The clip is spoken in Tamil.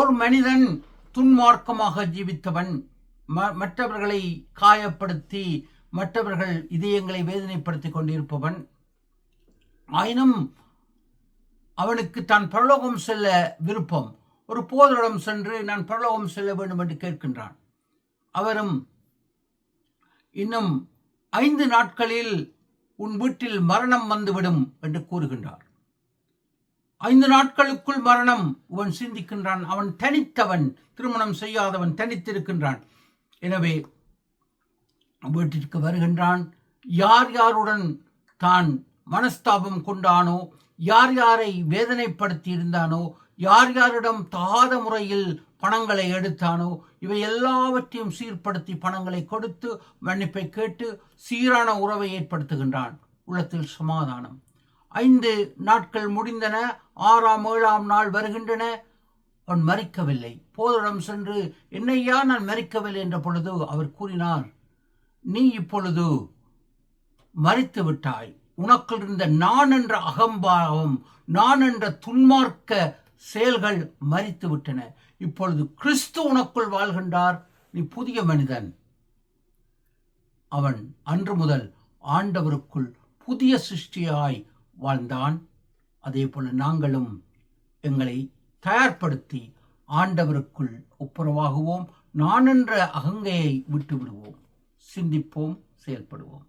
ஒரு மனிதன் துன்மார்க்கமாக ஜீவித்தவன், மற்றவர்களை காயப்படுத்தி மற்றவர்கள் இதயங்களை வேதனைப்படுத்திக் கொண்டிருப்பவன், ஆயினும் அவனுக்கு தான் பரலோகம் செல்ல விருப்பம். ஒரு போதரிடம் சென்று நான் பரலோகம் செல்ல வேண்டும் என்று கேட்கின்றான். அவரும் இன்னும் 5 நாட்களில் உன் வீட்டில் மரணம் வந்துவிடும் என்று கூறுகின்றார். 5 நாட்களுக்குள் மரணம். அவன் சிந்திக்கின்றான். அவன் தனித்தவன், திருமணம் செய்யாதவன், தனித்திருக்கின்றான். எனவே வீட்டிற்கு வருகின்றான். யார் யாருடன் தான் மனஸ்தாபம் கொண்டானோ, யார் யாரை வேதனைப்படுத்தி இருந்தானோ, யார் யாரிடம் தகாத முறையில் பணங்களை எடுத்தானோ, இவை எல்லாவற்றையும் சீர்படுத்தி பணங்களை கொடுத்து மன்னிப்பை கேட்டு சீரான உறவை ஏற்படுத்துகின்றான். உள்ளத்தில் சமாதானம். 5 நாட்கள் முடிந்தன. 6ஆம் 7ஆம் நாள் வருகின்றன. அவன் மரிக்கவில்லை. போதரிடம் சென்று என்னையா நான் மரிக்கவில்லை என்ற பொழுது அவர் கூறினார், நீ இப்பொழுது மரித்து விட்டாய். உனக்குள் இருந்த நான் என்ற அகம்பாவம், நான் என்ற துன்மார்க்க செயல்கள் மரித்து விட்டன. இப்பொழுது கிறிஸ்து உனக்குள் வாழ்கின்றார். நீ புதிய மனிதன். அவன் அன்று முதல் ஆண்டவருக்குள் புதிய சிருஷ்டியாய் வாழ்ந்தான். அதே போல நாங்களும் எங்களை தயார்படுத்தி ஆண்டவருக்குள் ஒப்புரவாகுவோம். நான் என்ற அகங்கையை விட்டு விடுவோம். சிந்திப்போம், செயல்படுவோம்.